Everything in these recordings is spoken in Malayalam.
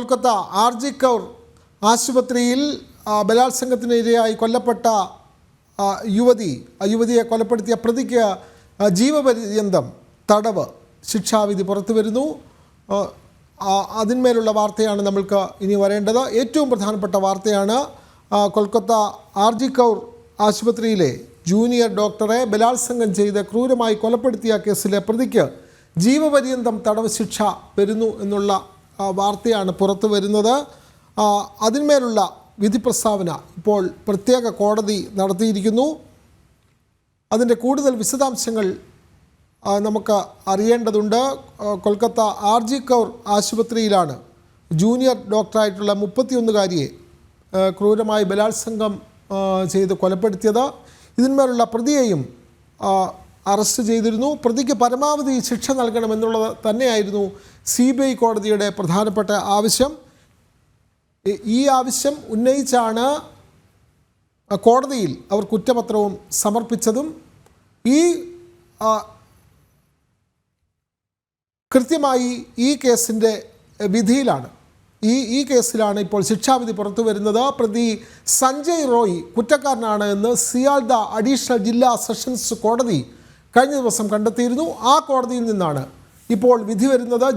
കൊൽക്കത്ത RG കൗർ ആശുപത്രിയിൽ ബലാത്സംഗത്തിനിരയായി കൊല്ലപ്പെട്ട യുവതിയെ കൊലപ്പെടുത്തിയ പ്രതിക്ക് ജീവപര്യന്തം തടവ് ശിക്ഷാവിധി പുറത്തു വരുന്നു. അതിന്മേലുള്ള വാർത്തയാണ് നമ്മൾക്ക് ഇനി വരേണ്ടത്. ഏറ്റവും പ്രധാനപ്പെട്ട വാർത്തയാണ് കൊൽക്കത്ത RG കൗർ ആശുപത്രിയിലെ ജൂനിയർ ഡോക്ടറെ ബലാത്സംഗം ചെയ്ത് ക്രൂരമായി കൊലപ്പെടുത്തിയ കേസിലെ പ്രതിക്ക് ജീവപര്യന്തം തടവ് ശിക്ഷ വരുന്നു എന്നുള്ള വാർത്തയാണ് പുറത്തു വരുന്നത്. അതിന്മേലുള്ള വിധി പ്രസ്താവന ഇപ്പോൾ പ്രത്യേക കോടതി നടത്തിയിരിക്കുന്നു. അതിൻ്റെ കൂടുതൽ വിശദാംശങ്ങൾ നമുക്ക് അറിയേണ്ടതുണ്ട്. കൊൽക്കത്ത RG കൗർ ആശുപത്രിയിലാണ് ജൂനിയർ ഡോക്ടറായിട്ടുള്ള 31-കാരിയെ ക്രൂരമായി ബലാത്സംഗം ചെയ്ത് കൊലപ്പെടുത്തിയത്. ഇതിന്മേലുള്ള പ്രതിയെയും അറസ്റ്റ് ചെയ്തിരുന്നു. പ്രതിക്ക് പരമാവധി ശിക്ഷ നൽകണമെന്നുള്ളത് തന്നെയായിരുന്നു CBI കോടതിയുടെ പ്രധാനപ്പെട്ട ആവശ്യം. ഈ ആവശ്യം ഉന്നയിച്ചാണ് കോടതിയിൽ അവർ കുറ്റപത്രവും സമർപ്പിച്ചതും. ഈ കൃത്യമായി ഈ കേസിൻ്റെ വിധിയിലാണ് ഈ കേസിലാണ് ഇപ്പോൾ ശിക്ഷാവിധി പുറത്തു വരുന്നത്. പ്രതി സഞ്ജയ് റോയ് കുറ്റക്കാരനാണ് എന്ന് സിയാൽദ അഡീഷണൽ ജില്ലാ സെഷൻസ് കോടതി കഴിഞ്ഞ ദിവസം കണ്ടെത്തിയിരുന്നു. ആ കോടതിയിൽ നിന്നാണ് ഇപ്പോൾ വിധി വരുന്നത്.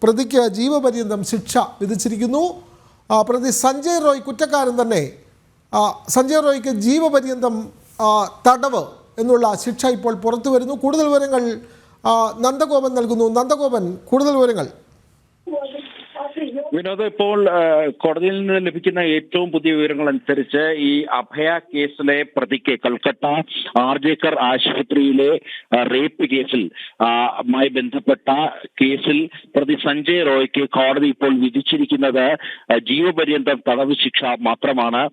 പ്രതിക്ക് ജീവപര്യന്തം ശിക്ഷ വിധിച്ചിരിക്കുന്നു. പ്രതി സഞ്ജയ് റോയ് കുറ്റക്കാരൻ തന്നെ. സഞ്ജയ് റോയ്ക്ക് ജീവപര്യന്തം തടവ് എന്നുള്ള ശിക്ഷ ഇപ്പോൾ പുറത്തു വരുന്നു. കൂടുതൽ വിവരങ്ങൾ നന്ദഗോപൻ നൽകുന്നു. നന്ദഗോപൻ, കൂടുതൽ വിവരങ്ങൾ. വിനോദ്, ഇപ്പോൾ കോടതിയിൽ നിന്ന് ലഭിക്കുന്ന ഏറ്റവും പുതിയ വിവരങ്ങൾ അനുസരിച്ച് ഈ അഭയ കേസിലെ പ്രതിക്ക് കൊൽക്കത്ത RG കൗർ ആശുപത്രിയിലെ റേപ്പ് കേസിൽ മായി ബന്ധപ്പെട്ട കേസിൽ പ്രതി സഞ്ജയ് റോയ്ക്ക് കോടതി ഇപ്പോൾ വിധിച്ചിരിക്കുന്നത് ജീവപര്യന്തം തടവ് ശിക്ഷ മാത്രമാണ്.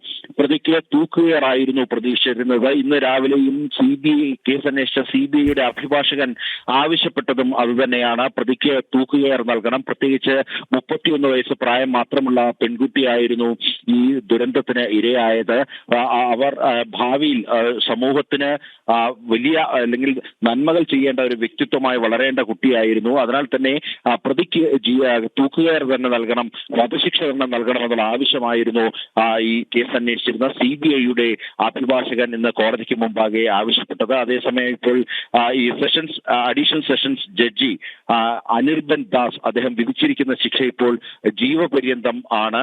പ്രതിക്ക് തൂക്കുകയറായിരുന്നു പ്രതീക്ഷിച്ചിരുന്നത്. ഇന്ന് രാവിലെയും CBI കേസ് അന്വേഷിച്ച CBIയുടെ അഭിഭാഷകൻ ആവശ്യപ്പെട്ടതും അതുതന്നെയാണ്. പ്രതിക്ക് തൂക്കുകയർ നൽകണം. പ്രത്യേകിച്ച് 31 വയസ്സ് പ്രായം മാത്രമുള്ള പെൺകുട്ടിയായിരുന്നു ഈ ദുരന്തത്തിന് ഇരയായത്. അവർ ഭാവിയിൽ സമൂഹത്തിന് വലിയ അല്ലെങ്കിൽ നന്മകൾ ചെയ്യേണ്ട ഒരു വ്യക്തിത്വമായി വളരേണ്ട കുട്ടിയായിരുന്നു. അതിനാൽ തന്നെ പ്രതിക്ക് തൂക്കുകയർ തന്നെ നൽകണം, വധശിക്ഷ തന്നെ നൽകണമെന്നുള്ള ആവശ്യമായിരുന്നു ഈ കേസ് അന്വേഷിച്ചിരുന്ന CBIയുടെ അഭിഭാഷകൻ ഇന്ന് കോടതിക്ക് മുമ്പാകെ ആവശ്യപ്പെട്ടത്. അതേസമയം ഇപ്പോൾ ഈ additional sessions judge Anirban Das അദ്ദേഹം വിധിച്ചിരിക്കുന്ന ശിക്ഷ ഇപ്പോൾ ജീവപര്യന്തം ആണ്.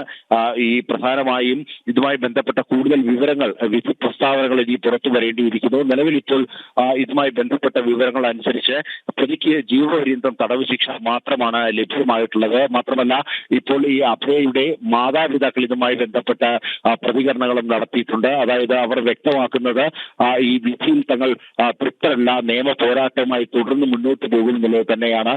ഈ പ്രധാനമായും ഇതുമായി ബന്ധപ്പെട്ട കൂടുതൽ വിവരങ്ങൾ വിധി പ്രസ്താവനകൾ ഇനി പുറത്തു വരേണ്ടിയിരിക്കുന്നു. നിലവിൽ ഇപ്പോൾ ഇതുമായി ബന്ധപ്പെട്ട വിവരങ്ങൾ അനുസരിച്ച് പ്രതിക്ക് ജീവപര്യന്തം തടവ് ശിക്ഷ മാത്രമാണ് ലഭ്യമായിട്ടുള്ളത്. മാത്രമല്ല, ഇപ്പോൾ ഈ അഭയയുടെ മാതാപിതാക്കൾ ഇതുമായി ബന്ധപ്പെട്ട പ്രതികരണങ്ങളും നടത്തിയിട്ടുണ്ട്. അതായത് അവർ വ്യക്തമാക്കുന്നത് ഈ വിധിയിൽ തങ്ങൾ തൃപ്തരല്ല, നിയമ പോരാട്ടവുമായി തുടർന്ന് മുന്നോട്ട് പോകുന്നത് തന്നെയാണ്.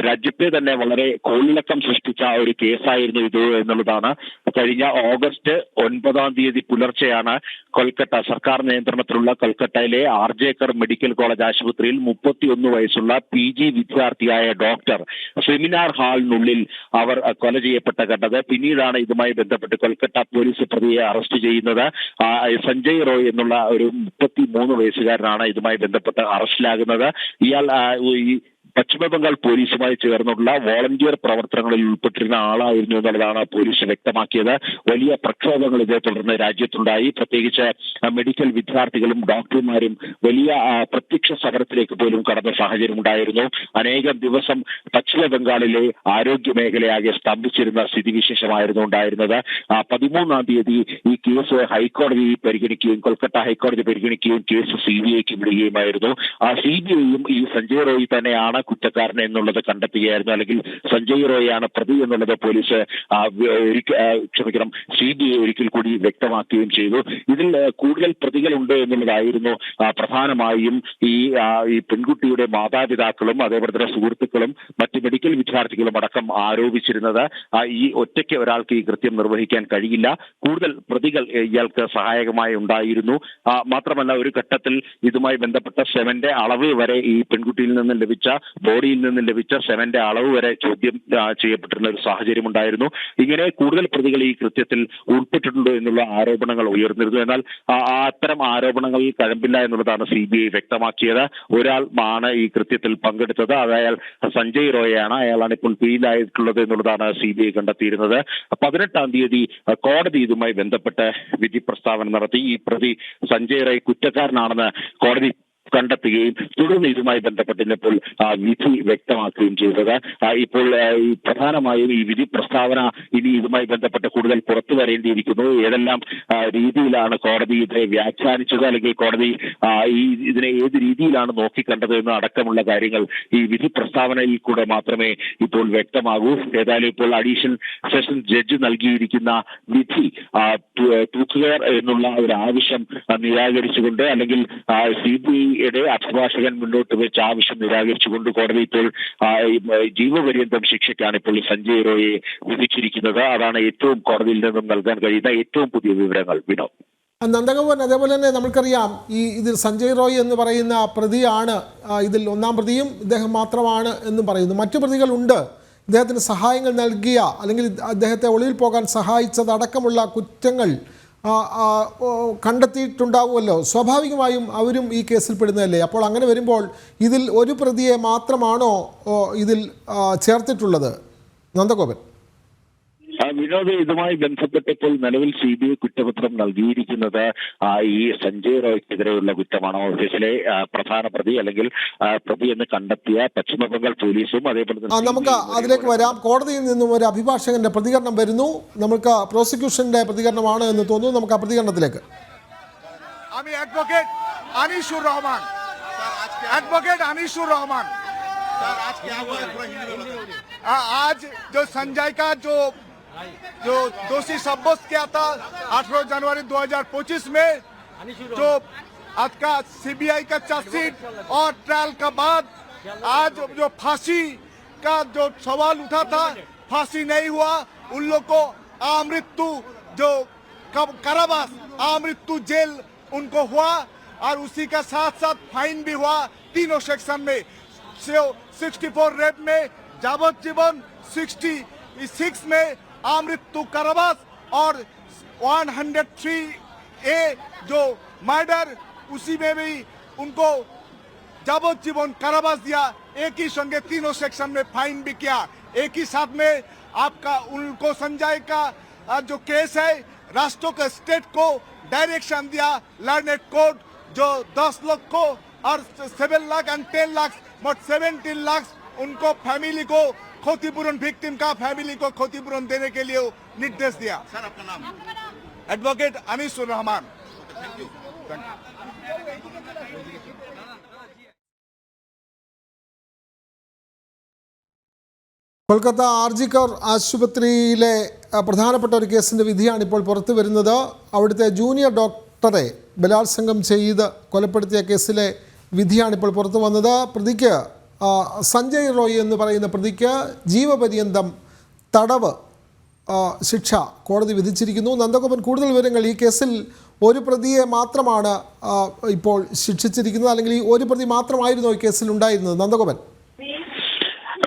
രാജ്യത്തെ തന്നെ വളരെ കോളിളക്കം സൃഷ്ടിച്ച ഒരു കേസായിരുന്നു ഇത് എന്നുള്ളതാണ്. കഴിഞ്ഞ ഓഗസ്റ്റ് 9 പുലർച്ചെയാണ് കൊൽക്കത്ത സർക്കാർ നിയന്ത്രണത്തിലുള്ള കൊൽക്കത്തയിലെ RG കൗർ മെഡിക്കൽ കോളേജ് ആശുപത്രിയിൽ 31 വയസ്സുള്ള PG വിദ്യാർത്ഥിയായ ഡോക്ടർ സെമിനാർ ഹാളിനുള്ളിൽ അവർ കൊല ചെയ്യപ്പെട്ട കണ്ടത്. പിന്നീടാണ് ഇതുമായി ബന്ധപ്പെട്ട് കൊൽക്കത്ത പോലീസ് പ്രതിയെ അറസ്റ്റ് ചെയ്യുന്നത്. സഞ്ജയ് റോയ് എന്നുള്ള ഒരു 33 വയസ്സുകാരനാണ് ഇതുമായി ബന്ധപ്പെട്ട് അറസ്റ്റിലാകുന്നത്. ഇയാൾ പശ്ചിമ ബംഗാൾ പോലീസുമായി ചേർന്നുള്ള വോളണ്ടിയർ പ്രവർത്തനങ്ങളിൽ ഉൾപ്പെട്ടിരുന്ന ആളായിരുന്നു എന്നുള്ളതാണ് പോലീസ് വ്യക്തമാക്കിയത്. വലിയ പ്രക്ഷോഭങ്ങൾ ഇതേ തുടർന്ന് രാജ്യത്തുണ്ടായി. പ്രത്യേകിച്ച് മെഡിക്കൽ വിദ്യാർത്ഥികളും ഡോക്ടർമാരും വലിയ പ്രത്യക്ഷ സമരത്തിലേക്ക് പോലും കടന്ന സാഹചര്യം ഉണ്ടായിരുന്നു. അനേകം ദിവസം പശ്ചിമ ബംഗാളിലെ ആരോഗ്യ മേഖലയാകെ സ്തംഭിച്ചിരുന്ന സ്ഥിതിവിശേഷമായിരുന്നു ഉണ്ടായിരുന്നത്. 13-ാം തീയതി ഈ കേസ് ഹൈക്കോടതി പരിഗണിക്കുകയും കൊൽക്കത്ത ഹൈക്കോടതി പരിഗണിക്കുകയും കേസ് CBIക്ക് വിടുകയുമായിരുന്നു. CBIയും ഈ സഞ്ജയ് റോയ് തന്നെയാണ് കുറ്റക്കാരൻ എന്നുള്ളത് കണ്ടെത്തുകയായിരുന്നു. അല്ലെങ്കിൽ സഞ്ജയ് റോയാണ് പ്രതി എന്നുള്ളത് പോലീസ് CBI ഒരിക്കൽ കൂടി വ്യക്തമാക്കുകയും ചെയ്തു. ഇതിൽ കൂടുതൽ പ്രതികളുണ്ട് എന്നുള്ളതായിരുന്നു പ്രധാനമായും ഈ പെൺകുട്ടിയുടെ മാതാപിതാക്കളും അതേപോലെ തന്നെ സുഹൃത്തുക്കളും മറ്റ് മെഡിക്കൽ വിദ്യാർത്ഥികളും അടക്കം ആരോപിച്ചിരുന്നത്. ഈ ഒറ്റയ്ക്ക് ഒരാൾക്ക് ഈ കൃത്യം നിർവഹിക്കാൻ കഴിയില്ല, കൂടുതൽ പ്രതികൾ ഇയാൾക്ക് സഹായകമായി ഉണ്ടായിരുന്നു. മാത്രമല്ല, ഒരു ഘട്ടത്തിൽ ഇതുമായി ബന്ധപ്പെട്ട സെവന്റെ അളവ് വരെ ഈ പെൺകുട്ടിയിൽ നിന്ന് ലഭിച്ച ബോഡിയിൽ നിന്ന് ലഭിച്ച സെമന്റെ അളവ് വരെ ചോദ്യം ചെയ്യപ്പെട്ടിരുന്ന ഒരു സാഹചര്യം ഉണ്ടായിരുന്നു. ഇങ്ങനെ കൂടുതൽ പ്രതികൾ ഈ കൃത്യത്തിൽ ഉൾപ്പെട്ടിട്ടുണ്ടോ എന്നുള്ള ആരോപണങ്ങൾ ഉയർന്നിരുന്നു. എന്നാൽ അത്തരം ആരോപണങ്ങൾ കഴമ്പില്ല എന്നുള്ളതാണ് CBI വ്യക്തമാക്കിയത്. ഒരാൾ ആണ് ഈ കൃത്യത്തിൽ പങ്കെടുത്തത്, അതായത് സഞ്ജയ് റോയാണ്. അയാളാണ് ഇപ്പോൾ പിടിയിലായിട്ടുള്ളത് എന്നുള്ളതാണ് CBI കണ്ടെത്തിയിരുന്നത്. 18-ാം തീയതി കോടതി ഇതുമായി ബന്ധപ്പെട്ട് വിധി പ്രസ്താവന നടത്തി. ഈ പ്രതി സഞ്ജയ് റോയ് കുറ്റക്കാരനാണെന്ന് കോടതി കണ്ടെത്തുകയും തുടർന്ന് ഇതുമായി ബന്ധപ്പെട്ടിപ്പോൾ വിധി വ്യക്തമാക്കുകയും ചെയ്തത്. ഇപ്പോൾ ഈ പ്രധാനമായും ഈ വിധി പ്രസ്താവന ഇനി ഇതുമായി ബന്ധപ്പെട്ട് കൂടുതൽ പുറത്തു വരേണ്ടിയിരിക്കുന്നു. ഏതെല്ലാം രീതിയിലാണ് കോടതി ഇതിനെ വ്യാഖ്യാനിച്ചത്, അല്ലെങ്കിൽ കോടതി ഇതിനെ ഏത് രീതിയിലാണ് നോക്കിക്കണ്ടത് എന്ന് അടക്കമുള്ള കാര്യങ്ങൾ ഈ വിധി പ്രസ്താവനയിൽ കൂടെ മാത്രമേ ഇപ്പോൾ വ്യക്തമാകൂ. ഏതായാലും ഇപ്പോൾ അഡീഷണൽ സെഷൻസ് ജഡ്ജ് നൽകിയിരിക്കുന്ന വിധി തൂക്കുകയർ എന്നുള്ള ഒരു ആവശ്യം നിരാകരിച്ചുകൊണ്ട്, അല്ലെങ്കിൽ CBI അഭിഭാഷകൻ മുന്നോട്ട് വെച്ച ആവശ്യം നിരാകരിച്ചുകൊണ്ട് കോടതി ഇപ്പോൾ ജീവപര്യന്തം ശിക്ഷയ്ക്കാണ് ഇപ്പോൾ സഞ്ജയ് റോയെ വിധിച്ചിരിക്കുന്നത്. അതാണ് ഏറ്റവും കോടതിയിൽ നിന്നും നൽകാൻ കഴിയുന്ന ഏറ്റവും പുതിയ വിവരങ്ങൾ. വിനോദ്. നന്ദഗോപൻ, അതേപോലെ തന്നെ നമുക്കറിയാം ഇതിൽ സഞ്ജയ് റോയ് എന്ന് പറയുന്ന പ്രതിയാണ് ഇതിൽ ഒന്നാം പ്രതിയും ഇദ്ദേഹം മാത്രമാണ് എന്നും പറയുന്നു. മറ്റു പ്രതികളുണ്ട് ഇദ്ദേഹത്തിന് സഹായങ്ങൾ നൽകിയ അല്ലെങ്കിൽ അദ്ദേഹത്തെ ഒളിവിൽ പോകാൻ സഹായിച്ചതടക്കമുള്ള കുറ്റങ്ങൾ കണ്ടെത്തിയിട്ടുണ്ടാവുമല്ലോ. സ്വാഭാവികമായും അവരും ഈ കേസിൽ പെടുന്നതല്ലേ. അപ്പോൾ അങ്ങനെ വരുമ്പോൾ ഇതിൽ ഒരു പ്രതിയെ മാത്രമാണോ ഇതിൽ ചേർത്തിട്ടുള്ളത്? നന്ദഗോപൻ. വിനോദ്, ഇതുമായി ബന്ധപ്പെട്ടപ്പോൾ നിലവിൽ CBI കുറ്റപത്രം നൽകിയിരിക്കുന്നത് ഈ സഞ്ജയ് റോയ്ക്കെതിരെയുള്ള കുറ്റമാണ്. ഓഫീസിലെ പ്രധാന പ്രതി അല്ലെങ്കിൽ പ്രതി എന്ന് കണ്ടെത്തിയ പശ്ചിമബംഗാൾ പോലീസും അതേപോലെ തന്നെ നമുക്ക് അതിലേക്ക് വരാം. കോടതിയിൽ നിന്നും ഒരു അഭിഭാഷകന്റെ പ്രതികരണം വരുന്നു. നമുക്ക് പ്രോസിക്യൂഷന്റെ പ്രതികരണമാണ് എന്ന് തോന്നുന്നു. നമുക്ക് ആ പ്രതികരണത്തിലേക്ക്. एडवोकेट अनीशुर रहमान आज जो संजय का जो दोषी साब्यस्त किया था 18 जनवरी 2025 में, जो आज का CBI का चार्जशीट और ट्रायल का बाद आज जो फांसी का जो सवाल उठा था, फांसी नहीं हुआ, उन लोग को आमृत्यु जो कारावास आमृत्यु जेल उनको हुआ, और उसी का साथ साथ फाइन भी हुआ तीनों सेक्शन में। 64 रेप में जावज्जीवन, 66 में आमृत्यु कारावास और 103A जो मर्डर, उसी में भी उनको जावज्जीवन कारावास दिया। एक ही संगे तीनों सेक्शन में फाइन भी किया। एक ही साथ में आपका उनको संजय का जो केस है, राष्ट्रों के स्टेट को डायरेक्शन दिया लर्नेड कोर्ट, जो 10 लाख को और 7 लाख एंड 10 लाख मोट 17 लाख उनको फैमिली को क्षतिपूरण, विक्टिम का फैमिली को क्षतिपूरण देने के लिए निर्देश दिया। सर, आपका नाम? Advocate Anisur Rahman. Thank you. Kolkata RG Kar ആശുപത്രിയിലെ പ്രധാനപ്പെട്ട ഒരു കേസിൻ്റെ വിധിയാണ് ഇപ്പോൾ പുറത്തു വരുന്നത്. അവിടുത്തെ ജൂനിയർ ഡോക്ടറെ ബലാത്സംഗം ചെയ്ത് കൊലപ്പെടുത്തിയ കേസിലെ വിധിയാണ് ഇപ്പോൾ പുറത്തു വന്നത്. പ്രതിക്ക് സഞ്ജയ് റോയ് എന്ന് പറയുന്ന പ്രതിക്ക് ജീവപര്യന്തം തടവ് ശിക്ഷ കോടതി വിധിച്ചിരിക്കുന്നു. നന്ദഗോപൻ, കൂടുതൽ വിവരങ്ങൾ. ഈ കേസിൽ ഒരു പ്രതിയെ മാത്രമാണ് ഇപ്പോൾ ശിക്ഷിച്ചിരിക്കുന്നത്, അല്ലെങ്കിൽ ഈ ഒരു പ്രതി മാത്രമായിരുന്നു ഈ കേസിൽ ഉണ്ടായിരുന്നത്. നന്ദഗോപൻ.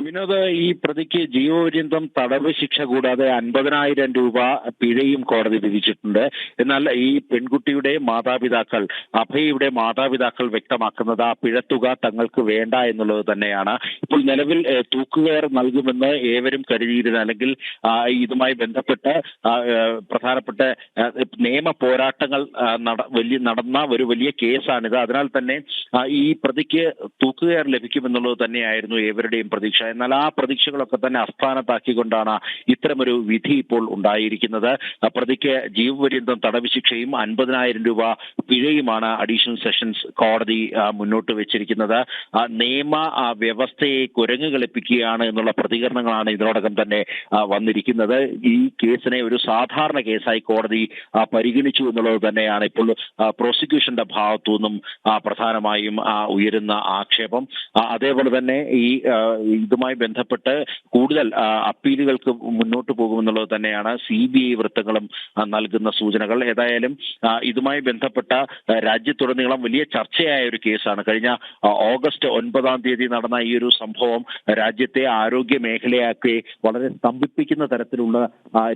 വിനോദ്, ഈ പ്രതിക്ക് ജീവപര്യന്തം തടവ് ശിക്ഷ കൂടാതെ 50,000 രൂപ പിഴയും കോടതി വിധിച്ചിട്ടുണ്ട്. എന്നാൽ ഈ പെൺകുട്ടിയുടെ മാതാപിതാക്കൾ, അഭയയുടെ മാതാപിതാക്കൾ വ്യക്തമാക്കുന്നത് ആ പിഴത്തുക തങ്ങൾക്ക് വേണ്ട എന്നുള്ളത് തന്നെയാണ്. ഇപ്പോൾ നിലവിൽ തൂക്കുകയർ നൽകുമെന്ന് ഏവരും കരുതിയിരുന്ന, അല്ലെങ്കിൽ ഇതുമായി ബന്ധപ്പെട്ട് പ്രധാനപ്പെട്ട നിയമ പോരാട്ടങ്ങൾ നടന്ന ഒരു വലിയ കേസാണിത്. അതിനാൽ തന്നെ ഈ പ്രതിക്ക് തൂക്കുകയർ ലഭിക്കുമെന്നുള്ളത് തന്നെയായിരുന്നു ഏവരുടെയും പ്രതീക്ഷ. എന്നാൽ ആ പ്രതീക്ഷകളൊക്കെ തന്നെ അസ്ഥാനത്താക്കിക്കൊണ്ടാണ് ഇത്തരമൊരു വിധി ഇപ്പോൾ ഉണ്ടായിരിക്കുന്നത്. പ്രതിക്ക് ജീവപര്യന്തം തടവ് ശിക്ഷയും 50,000 രൂപ പിഴയുമാണ് അഡീഷണൽ സെഷൻസ് കോടതി മുന്നോട്ട് വെച്ചിരിക്കുന്നത്. നിയമ വ്യവസ്ഥയെ കുരങ്ങ് കളിപ്പിക്കുകയാണ് എന്നുള്ള പ്രതികരണങ്ങളാണ് ഇതിനോടകം തന്നെ വന്നിരിക്കുന്നത്. ഈ കേസിനെ ഒരു സാധാരണ കേസായി കോടതി പരിഗണിച്ചു എന്നുള്ളത് തന്നെയാണ് ഇപ്പോൾ പ്രോസിക്യൂഷന്റെ ഭാഗത്തു നിന്നും പ്രധാനമായും ഉയരുന്ന ആക്ഷേപം. അതേപോലെ തന്നെ ഈ ഇതുമായി ഇതുമായി ബന്ധപ്പെട്ട് കൂടുതൽ അപ്പീലുകൾക്ക് മുന്നോട്ട് പോകുമെന്നുള്ളത് തന്നെയാണ് CBI വൃത്തങ്ങളും നൽകുന്ന സൂചനകൾ. ഏതായാലും ഇതുമായി ബന്ധപ്പെട്ട രാജ്യത്തുടനീളം വലിയ ചർച്ചയായ ഒരു കേസാണ്. കഴിഞ്ഞ ഓഗസ്റ്റ് 9 നടന്ന ഈ ഒരു സംഭവം രാജ്യത്തെ ആരോഗ്യ മേഖലയാക്കി വളരെ സ്തംഭിപ്പിക്കുന്ന തരത്തിലുള്ള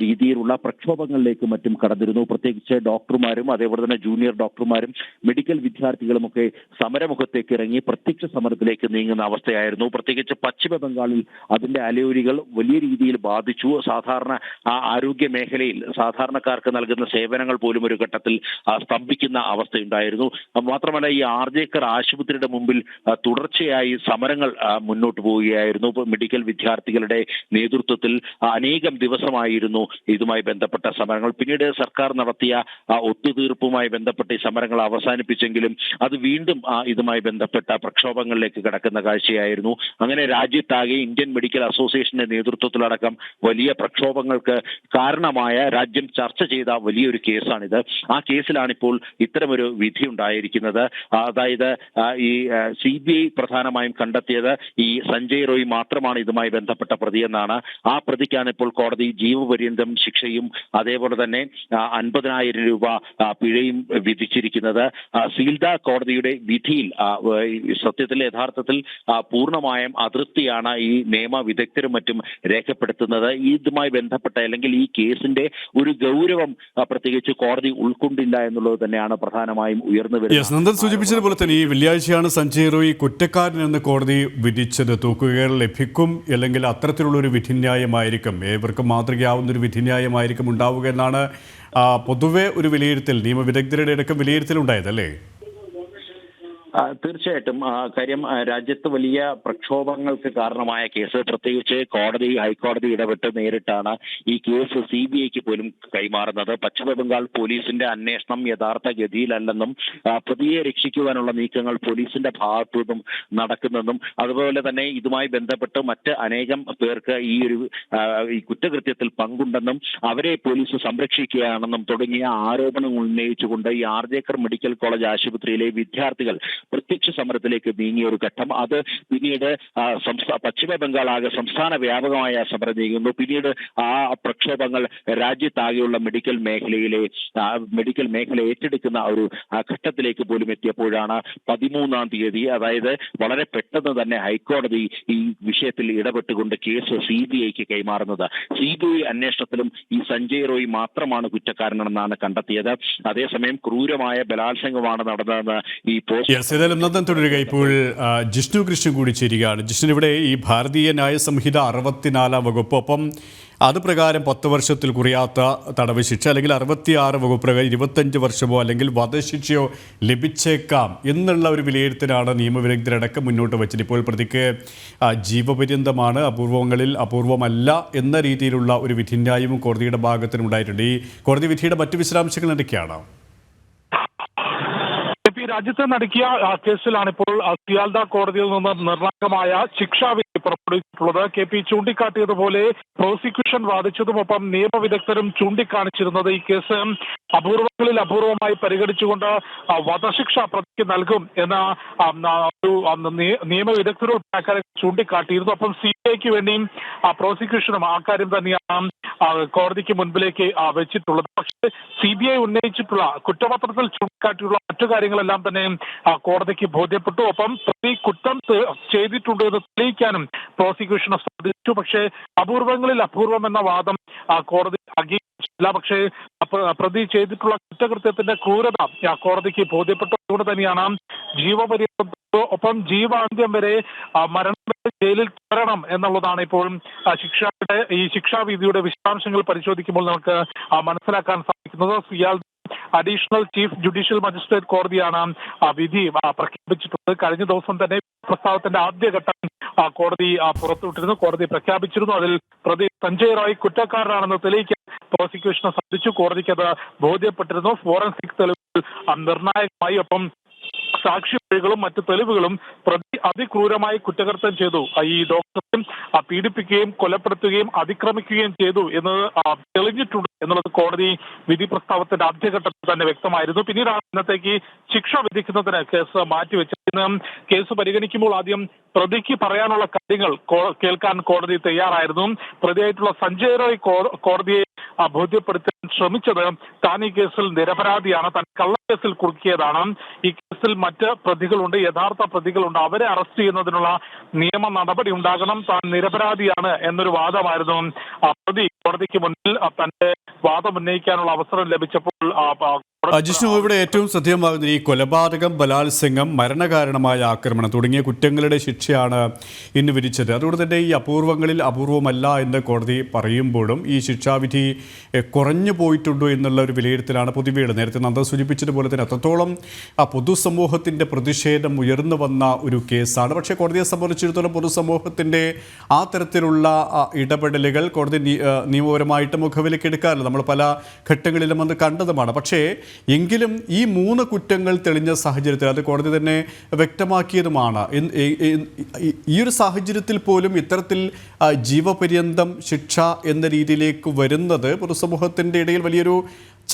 രീതിയിലുള്ള പ്രക്ഷോഭങ്ങളിലേക്ക് മറ്റും കടന്നിരുന്നു. പ്രത്യേകിച്ച് ഡോക്ടർമാരും അതേപോലെ തന്നെ ജൂനിയർ ഡോക്ടർമാരും മെഡിക്കൽ വിദ്യാർത്ഥികളുമൊക്കെ സമരമുഖത്തേക്ക് ഇറങ്ങി പ്രത്യക്ഷ സമരത്തിലേക്ക് നീങ്ങുന്ന അവസ്ഥയായിരുന്നു. പ്രത്യേകിച്ച് പശ്ചിമ ബംഗാളിൽ അതിന്റെ അലയൊലികൾ വലിയ രീതിയിൽ ബാധിച്ചു. സാധാരണ ആരോഗ്യ മേഖലയിൽ സാധാരണക്കാർക്ക് നൽകുന്ന സേവനങ്ങൾ പോലും ഒരു ഘട്ടത്തിൽ സ്തംഭിക്കുന്ന അവസ്ഥയുണ്ടായിരുന്നു. മാത്രമല്ല ഈ ആർജേക്കർ ആശുപത്രിയുടെ മുമ്പിൽ തുടർച്ചയായി സമരങ്ങൾ മുന്നോട്ട് പോവുകയായിരുന്നു. മെഡിക്കൽ വിദ്യാർത്ഥികളുടെ നേതൃത്വത്തിൽ അനേകം ദിവസമായിരുന്നു ഇതുമായി ബന്ധപ്പെട്ട സമരങ്ങൾ. പിന്നീട് സർക്കാർ നടത്തിയ ഒത്തുതീർപ്പുമായി ബന്ധപ്പെട്ട് ഈ സമരങ്ങൾ അവസാനിപ്പിച്ചെങ്കിലും അത് വീണ്ടും ഇതുമായി ബന്ധപ്പെട്ട പ്രക്ഷോഭങ്ങളിലേക്ക് കടക്കുന്ന കാഴ്ചയായിരുന്നു. അങ്ങനെ രാജ്യത്താകെ ഇന്ത്യൻ മെഡിക്കൽ അസോസിയേഷന്റെ നേതൃത്വത്തിലടക്കം വലിയ പ്രക്ഷോഭങ്ങൾക്ക് കാരണമായ രാജ്യം ചർച്ച ചെയ്ത വലിയൊരു കേസാണിത്. ആ കേസിലാണിപ്പോൾ ഇത്തരമൊരു വിധി ഉണ്ടായിരിക്കുന്നത്. അതായത് ഈ CBI പ്രധാനമായും കണ്ടെത്തിയത് ഈ സഞ്ജയ് റോയ് മാത്രമാണ് ഇതുമായി ബന്ധപ്പെട്ട പ്രതിയെന്നാണ്. ആ പ്രതിക്കാണ് ഇപ്പോൾ കോടതി ജീവപര്യന്തം ശിക്ഷയും അതേപോലെ തന്നെ 50,000 രൂപ പിഴയും വിധിച്ചിരിക്കുന്നത്. സീൽദ കോടതിയുടെ വിധിയിൽ സത്യത്തിൽ യഥാർത്ഥത്തിൽ പൂർണ്ണമായും അതൃപ്തിയാണ് ഈ നിയമ വിദഗ്ധരും മറ്റും രേഖപ്പെടുത്തുന്നത്. ഇതുമായി ബന്ധപ്പെട്ട അല്ലെങ്കിൽ ഈ കേസിന്റെ ഒരു ഗൗരവം പ്രത്യേകിച്ച് കോടതി ഉൾക്കൊണ്ടില്ല എന്നുള്ളത് തന്നെയാണ് പ്രധാനമായും ഉയർന്നു വരുന്നത്. നന്ദൻ സൂചിപ്പിച്ചതുപോലെ തന്നെ ഈ വെള്ളിയാഴ്ചയാണ് സഞ്ജയ് റോയ് കുറ്റക്കാരനെന്ന് കോടതി വിധിച്ചത്. തൂക്കുകയർ ലഭിക്കും അല്ലെങ്കിൽ അത്തരത്തിലുള്ള ഒരു വിധിന്യായമായിരിക്കും, ഏവർക്കും മാതൃകയാവുന്ന ഒരു വിധിന്യായമായിരിക്കും ഉണ്ടാവുക എന്നാണ് പൊതുവെ ഒരു വിലയിരുത്തൽ, നിയമവിദഗ്ധരുടെ അടക്കം വിലയിരുത്തലുണ്ടായതല്ലേ? തീർച്ചയായിട്ടും കാര്യം രാജ്യത്ത് വലിയ പ്രക്ഷോഭങ്ങൾക്ക് കാരണമായ കേസ്. പ്രത്യേകിച്ച് ഹൈക്കോടതി ഇടപെട്ട് നേരിട്ടാണ് ഈ കേസ് CBIക്ക് പോലും കൈമാറുന്നത്. പശ്ചിമ ബംഗാൾ പോലീസിന്റെ അന്വേഷണം യഥാർത്ഥ ഗതിയിലല്ലെന്നും പ്രതിയെ രക്ഷിക്കുവാനുള്ള നീക്കങ്ങൾ പോലീസിന്റെ ഭാഗത്തു നിന്നും നടക്കുന്നെന്നും അതുപോലെ തന്നെ ഇതുമായി ബന്ധപ്പെട്ട് മറ്റ് അനേകം പേർക്ക് ഈ കുറ്റകൃത്യത്തിൽ പങ്കുണ്ടെന്നും അവരെ പോലീസ് സംരക്ഷിക്കുകയാണെന്നും തുടങ്ങിയ ആരോപണങ്ങൾ ഉന്നയിച്ചുകൊണ്ട് ഈ ആർജേക്കർ മെഡിക്കൽ കോളേജ് ആശുപത്രിയിലെ വിദ്യാർത്ഥികൾ പ്രത്യക്ഷ സമരത്തിലേക്ക് നീങ്ങിയ ഒരു ഘട്ടം. അത് പിന്നീട് പശ്ചിമ ബംഗാൾ ആകെ സംസ്ഥാന വ്യാപകമായ സമരം നീങ്ങുന്നു. പിന്നീട് ആ പ്രക്ഷോഭങ്ങൾ രാജ്യത്താകെയുള്ള മെഡിക്കൽ മേഖല ഏറ്റെടുക്കുന്ന ഒരു ഘട്ടത്തിലേക്ക് പോലും എത്തിയപ്പോഴാണ് 13-ാം തീയതി, അതായത് വളരെ പെട്ടെന്ന് തന്നെ ഹൈക്കോടതി ഈ വിഷയത്തിൽ ഇടപെട്ടുകൊണ്ട് കേസ് CBIക്ക് കൈമാറുന്നത്. CBI അന്വേഷണത്തിലും ഈ സഞ്ജയ് റോയ് മാത്രമാണ് കുറ്റക്കാരനെന്നാണ് കണ്ടെത്തിയത്. അതേസമയം ക്രൂരമായ ബലാത്സംഗമാണ് നടന്നതെന്ന് ഈ ഏതായാലും നന്ദൻ തുടരുക. ഇപ്പോൾ ജിഷ്ണു കൃഷ്ണൻ കൂടി ചേരുകയാണ്. ജിഷ്ണു, ഇവിടെ ഈ ഭാരതീയ ന്യായ സംഹിത 64-ാം വകുപ്പ്, ഒപ്പം അത് പ്രകാരം 10 വർഷത്തിൽ കുറയാത്ത തടവ് ശിക്ഷ അല്ലെങ്കിൽ 66 വകുപ്പ് പ്രകാരം 25 വർഷമോ അല്ലെങ്കിൽ വധശിക്ഷയോ ലഭിച്ചേക്കാം എന്നുള്ള ഒരു വിലയിരുത്തലാണ് നിയമവിദഗ്ധരടക്കം മുന്നോട്ട് വച്ചത്. ഇപ്പോൾ പ്രതിക്ക് ജീവപര്യന്തമാണ്, അപൂർവങ്ങളിൽ അപൂർവമല്ല എന്ന രീതിയിലുള്ള ഒരു വിധിന്യായവും കോടതിയുടെ ഭാഗത്തിനുണ്ടായിട്ടുണ്ട്. ഈ കോടതി വിധിയുടെ മറ്റു വിശദാംശങ്ങൾ എന്തൊക്കെയാണ്? രാജ്യത്ത് നടക്കിയ കേസിലാണ് ഇപ്പോൾ സിയാൽദ കോടതിയിൽ നിന്ന് നിർണായകമായ ശിക്ഷാവിധി പുറപ്പെടുവിച്ചിട്ടുള്ളത്. KP ചൂണ്ടിക്കാട്ടിയതുപോലെ പ്രോസിക്യൂഷൻ വാദിച്ചതുമൊപ്പം നിയമവിദഗ്ധരും ചൂണ്ടിക്കാണിച്ചിരുന്നത് ഈ കേസ് അപൂർവങ്ങളിൽ അപൂർവമായി പരിഗണിച്ചുകൊണ്ട് വധശിക്ഷ പ്രതിക്ക് നൽകും എന്ന ഒരു നിയമവിദഗ്ധരും അക്കാര്യം ചൂണ്ടിക്കാട്ടിയിരുന്നു. ഒപ്പം CBIക്ക് വേണ്ടിയും പ്രോസിക്യൂഷനും ആ കാര്യം തന്നെയാണ് കോടതിക്ക് മുൻപിലേക്ക് വെച്ചിട്ടുള്ളത്. പക്ഷേ CBI ഉന്നയിച്ചിട്ടുള്ള കുറ്റപത്രത്തിൽ ചൂണ്ടിക്കാട്ടിയുള്ള മറ്റു കാര്യങ്ങളെല്ലാം തന്നെ കോടതിക്ക് ബോധ്യപ്പെട്ടു. ഒപ്പം പ്രതി കുറ്റം ചെയ്തിട്ടുണ്ട് എന്ന് തെളിയിക്കാനും പ്രോസിക്യൂഷന് സാധിച്ചു. പക്ഷേ അപൂർവങ്ങളിൽ അപൂർവം എന്ന വാദം കോടതി അംഗീകരിച്ചില്ല. പക്ഷേ പ്രതി ചെയ്തിട്ടുള്ള കുറ്റകൃത്യത്തിന്റെ ക്രൂരത കോടതിക്ക് ബോധ്യപ്പെട്ടു. അതുകൊണ്ട് തന്നെയാണ് ജീവപര്യന്തം ഒപ്പം ജീവാന്ത്യം വരെ മരണം വരെ ജയിലിൽ തുടരണം എന്നുള്ളതാണ് ഇപ്പോൾ ഈ ശിക്ഷാവിധിയുടെ വിശദാംശങ്ങൾ പരിശോധിക്കുമ്പോൾ നമുക്ക് മനസ്സിലാക്കാൻ സാധിക്കുന്നത്. CIAL additional chief judicial magistrate കോടതിയാണ് വിധി പ്രഖ്യാപിച്ചിട്ടുള്ളത്. കഴിഞ്ഞ ദിവസം തന്നെ പ്രസ്താവത്തിന്റെ ആദ്യഘട്ടം കോടതി പുറത്തുവിട്ടിരുന്നു. കോടതി പ്രഖ്യാപിച്ചിരുന്നു. അതിൽ പ്രതി സഞ്ജയ് റോയ് കുറ്റക്കാരനാണെന്ന് തെളിയിക്കാൻ പ്രോസിക്യൂഷന് സാധിച്ചു. കോടതിക്ക് അത് ബോധ്യപ്പെട്ടിരുന്നു. ഫോറൻസിക് തെളിവുകൾ നിർണായകമായി, ഒപ്പം സാക്ഷിമൊഴികളും മറ്റ് തെളിവുകളും പ്രതി അതിക്രൂരമായി കുറ്റകൃത്യം ചെയ്തു, ഈ ഡോക്ടറെ പീഡിപ്പിക്കുകയും കൊലപ്പെടുത്തുകയും അതിക്രമിക്കുകയും ചെയ്തു എന്ന് തെളിഞ്ഞിട്ടുണ്ട് എന്നുള്ളത് കോടതി വിധി പ്രസ്താവത്തിന്റെ ആദ്യഘട്ടത്തിൽ തന്നെ വ്യക്തമായിരുന്നു. പിന്നീടാണ് ഇന്നത്തേക്ക് ശിക്ഷ വിധിക്കുന്നതിന് കേസ് മാറ്റിവെച്ചത്. കേസ് പരിഗണിക്കുമ്പോൾ ആദ്യം പ്രതിക്ക് പറയാനുള്ള കാര്യങ്ങൾ കേൾക്കാൻ കോടതി തയ്യാറായിരുന്നു. പ്രതിയായിട്ടുള്ള സഞ്ജയ് റോയ് കോടതിയെ ബോധ്യപ്പെടുത്താൻ ശ്രമിച്ചത് താൻ ഈ കേസിൽ നിരപരാധിയാണ്, താൻ കള്ളക്കേസിൽ കുടുക്കിയതാണ്, ഈ കേസിൽ മറ്റ് പ്രതികളുണ്ട്, യഥാർത്ഥ പ്രതികളുണ്ട്, അവരെ അറസ്റ്റ് ചെയ്യുന്നതിനുള്ള നിയമ നടപടി ഉണ്ടാകണം, താൻ നിരപരാധിയാണ് എന്നൊരു വാദമായിരുന്നു പ്രതി കോടതിക്ക് മുന്നിൽ തന്റെ വാദം ഉന്നയിക്കാനുള്ള അവസരം ലഭിച്ചപ്പോൾ ജിഷ്ണു, ഇവിടെ ഏറ്റവും ശ്രദ്ധേയമാകുന്ന ഈ കൊലപാതകം, ബലാത്സംഗം, മരണകാരണമായ ആക്രമണം തുടങ്ങിയ കുറ്റങ്ങളുടെ ശിക്ഷയാണ് ഇന്ന് വിധിച്ചത്. അതുകൊണ്ട് തന്നെ ഈ അപൂർവങ്ങളിൽ അപൂർവമല്ല എന്ന് കോടതി പറയുമ്പോഴും ഈ ശിക്ഷാവിധി കുറഞ്ഞു പോയിട്ടുണ്ടോ എന്നുള്ള ഒരു വിലയിരുത്തലാണ് പൊതുവെയുള്ളത്. നേരത്തെ നന്ദ സൂചിപ്പിച്ചതുപോലെ തന്നെ അത്രത്തോളം പൊതുസമൂഹത്തിൻ്റെ പ്രതിഷേധം ഉയർന്നു വന്ന ഒരു കേസാണ്. പക്ഷേ കോടതിയെ സംബന്ധിച്ചിടത്തോളം പൊതുസമൂഹത്തിൻ്റെ ആ തരത്തിലുള്ള ഇടപെടലുകൾ കോടതി നിയമപരമായിട്ട് മുഖവിലേക്ക് എടുക്കാറില്ല. നമ്മൾ പല ഘട്ടങ്ങളിലും അത് കണ്ടതുമാണ്. പക്ഷേ എങ്കിലും ഈ 3 കുറ്റങ്ങൾ തെളിഞ്ഞ സാഹചര്യത്തിൽ അത് കോടതി തന്നെ വ്യക്തമാക്കിയതുമാണ്. ഈ ഒരു സാഹചര്യത്തിൽ പോലും ഇത്തരത്തിൽ ജീവപര്യന്തം ശിക്ഷ എന്ന രീതിയിലേക്ക് വരുന്നത് പൊതുസമൂഹത്തിൻ്റെ ഇടയിൽ വലിയൊരു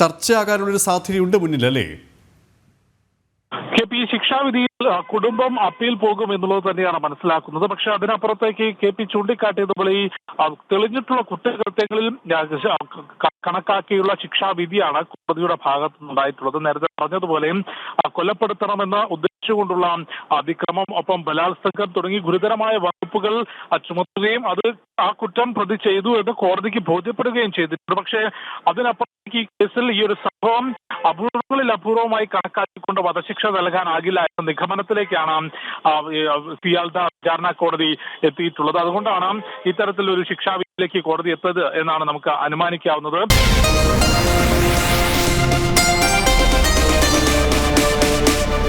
ചർച്ചയാകാനുള്ളൊരു സാധ്യതയുണ്ട് മുന്നിലല്ലേ? ഈ ശിക്ഷാവിധിയിൽ കുടുംബം അപ്പീൽ പോകും എന്നുള്ളത് തന്നെയാണ് മനസ്സിലാക്കുന്നത്. പക്ഷെ അതിനപ്പുറത്തേക്ക് KP ചൂണ്ടിക്കാട്ടിയതുപോലെ ഈ തെളിഞ്ഞിട്ടുള്ള കുറ്റകൃത്യങ്ങളിൽ കണക്കാക്കിയുള്ള ശിക്ഷാവിധിയാണ് കോടതിയുടെ ഭാഗത്തു നിന്നുണ്ടായിട്ടുള്ളത്. നേരത്തെ പറഞ്ഞതുപോലെയും കൊലപ്പെടുത്തണമെന്ന് ഉദ്ദേശിച്ചുകൊണ്ടുള്ള അതിക്രമം, ഒപ്പം ബലാത്സംഗം തുടങ്ങി ഗുരുതരമായ വകുപ്പുകൾ ചുമത്തുകയും അത് ആ കുറ്റം പ്രതി ചെയ്തു എന്ന് കോടതിക്ക് ബോധ്യപ്പെടുകയും ചെയ്തിട്ടുണ്ട്. പക്ഷേ അതിനപ്പുറത്തേക്ക് ഈ കേസിൽ ഈ ഒരു സംഭവം അപൂർവങ്ങളിൽ അപൂർവമായി കണക്കാക്കിക്കൊണ്ട് വധശിക്ഷ നൽകാനാകില്ല എന്ന നിഗമനത്തിലേക്കാണ് സിയാൽദ വിചാരണ കോടതി എത്തിയിട്ടുള്ളത്. അതുകൊണ്ടാണ് ഇത്തരത്തിലൊരു ശിക്ഷാവിധിയിലേക്ക് കോടതി എത്തിയത് എന്നാണ് നമുക്ക് അനുമാനിക്കാവുന്നത്.